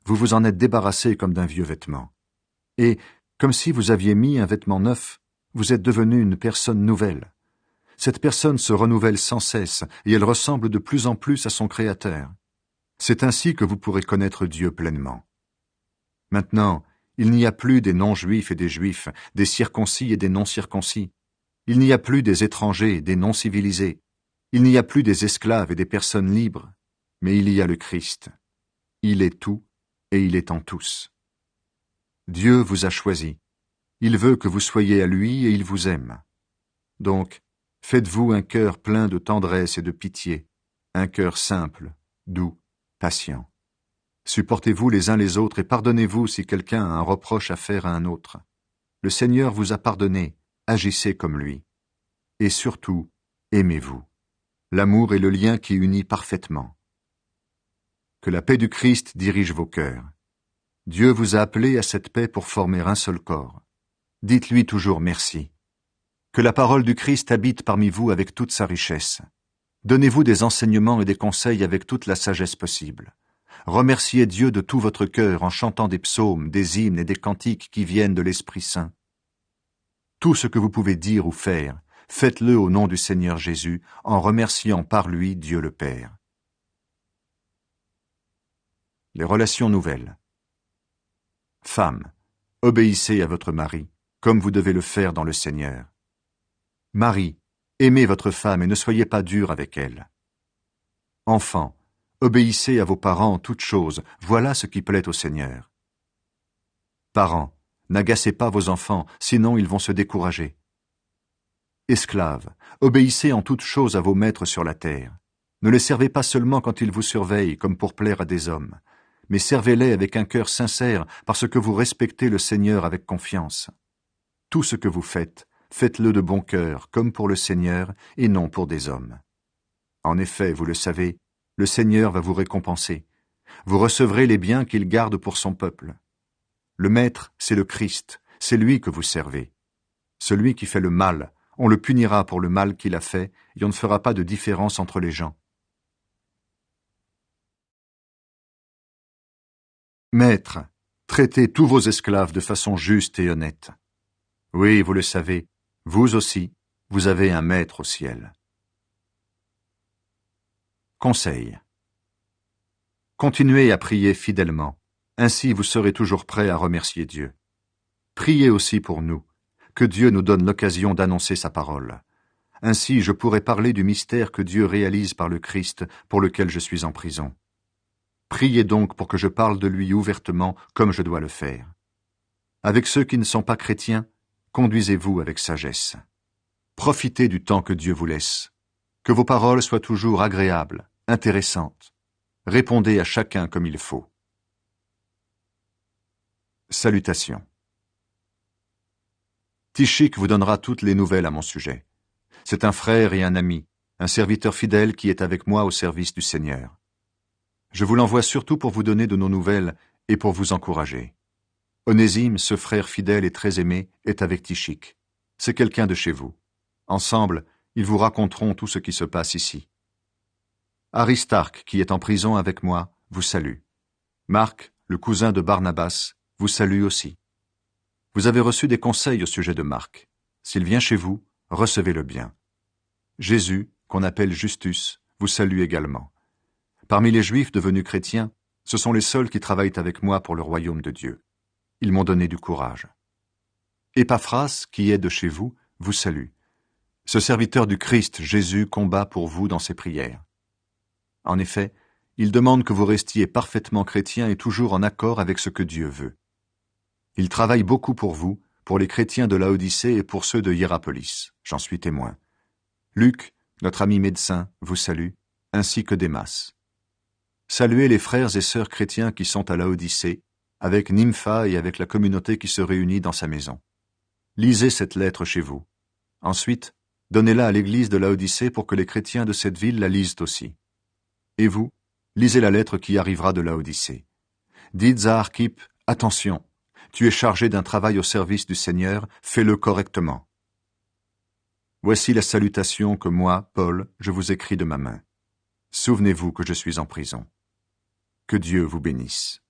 vous vous en êtes débarrassé comme d'un vieux vêtement. Et, comme si vous aviez mis un vêtement neuf, vous êtes devenu une personne nouvelle. Cette personne se renouvelle sans cesse et elle ressemble de plus en plus à son Créateur. C'est ainsi que vous pourrez connaître Dieu pleinement. Maintenant, il n'y a plus des non-juifs et des juifs, des circoncis et des non-circoncis. Il n'y a plus des étrangers et des non-civilisés. Il n'y a plus des esclaves et des personnes libres. Mais il y a le Christ. Il est tout et il est en tous. Dieu vous a choisi. Il veut que vous soyez à lui et il vous aime. Donc, faites-vous un cœur plein de tendresse et de pitié, un cœur simple, doux, patient. Supportez-vous les uns les autres et pardonnez-vous si quelqu'un a un reproche à faire à un autre. Le Seigneur vous a pardonné, agissez comme lui. Et surtout, aimez-vous. L'amour est le lien qui unit parfaitement. Que la paix du Christ dirige vos cœurs. Dieu vous a appelé à cette paix pour former un seul corps. Dites-lui toujours merci. Que la parole du Christ habite parmi vous avec toute sa richesse. Donnez-vous des enseignements et des conseils avec toute la sagesse possible. Remerciez Dieu de tout votre cœur en chantant des psaumes, des hymnes et des cantiques qui viennent de l'Esprit Saint. Tout ce que vous pouvez dire ou faire, faites-le au nom du Seigneur Jésus, en remerciant par lui Dieu le Père. Les relations nouvelles. Femmes, obéissez à votre mari, comme vous devez le faire dans le Seigneur. Mari, aimez votre femme et ne soyez pas dur avec elle. Enfants, obéissez à vos parents en toutes choses, voilà ce qui plaît au Seigneur. Parents, n'agacez pas vos enfants, sinon ils vont se décourager. Esclaves, obéissez en toutes choses à vos maîtres sur la terre. Ne les servez pas seulement quand ils vous surveillent, comme pour plaire à des hommes, mais servez-les avec un cœur sincère, parce que vous respectez le Seigneur avec confiance. Tout ce que vous faites, faites-le de bon cœur, comme pour le Seigneur, et non pour des hommes. En effet, vous le savez, le Seigneur va vous récompenser. Vous recevrez les biens qu'il garde pour son peuple. Le Maître, c'est le Christ, c'est lui que vous servez. Celui qui fait le mal, on le punira pour le mal qu'il a fait, et on ne fera pas de différence entre les gens. Maître, traitez tous vos esclaves de façon juste et honnête. Oui, vous le savez, vous aussi, vous avez un maître au ciel. Conseil. Continuez à prier fidèlement, ainsi vous serez toujours prêts à remercier Dieu. Priez aussi pour nous, que Dieu nous donne l'occasion d'annoncer sa parole. Ainsi je pourrai parler du mystère que Dieu réalise par le Christ pour lequel je suis en prison. Priez donc pour que je parle de lui ouvertement comme je dois le faire. Avec ceux qui ne sont pas chrétiens, conduisez-vous avec sagesse. Profitez du temps que Dieu vous laisse. Que vos paroles soient toujours agréables, intéressantes. Répondez à chacun comme il faut. Salutations. Tychik vous donnera toutes les nouvelles à mon sujet. C'est un frère et un ami, un serviteur fidèle qui est avec moi au service du Seigneur. Je vous l'envoie surtout pour vous donner de nos nouvelles et pour vous encourager. Onésime, ce frère fidèle et très aimé, est avec Tychik. C'est quelqu'un de chez vous. Ensemble, ils vous raconteront tout ce qui se passe ici. Aristarque, qui est en prison avec moi, vous salue. Marc, le cousin de Barnabas, vous salue aussi. Vous avez reçu des conseils au sujet de Marc. S'il vient chez vous, recevez-le bien. Jésus, qu'on appelle Justus, vous salue également. Parmi les Juifs devenus chrétiens, ce sont les seuls qui travaillent avec moi pour le royaume de Dieu. Ils m'ont donné du courage. Épaphras, qui est de chez vous, vous salue. Ce serviteur du Christ, Jésus, combat pour vous dans ses prières. En effet, il demande que vous restiez parfaitement chrétiens et toujours en accord avec ce que Dieu veut. Il travaille beaucoup pour vous, pour les chrétiens de Laodicée et pour ceux de Hiérapolis. J'en suis témoin. Luc, notre ami médecin, vous salue, ainsi que Démas. Saluez les frères et sœurs chrétiens qui sont à Laodicée, avec Nympha et avec la communauté qui se réunit dans sa maison. Lisez cette lettre chez vous. Ensuite, donnez-la à l'église de Laodicée pour que les chrétiens de cette ville la lisent aussi. Et vous, lisez la lettre qui arrivera de Laodicée. Dites à Archippe, attention, tu es chargé d'un travail au service du Seigneur, fais-le correctement. Voici la salutation que moi, Paul, je vous écris de ma main. Souvenez-vous que je suis en prison. Que Dieu vous bénisse.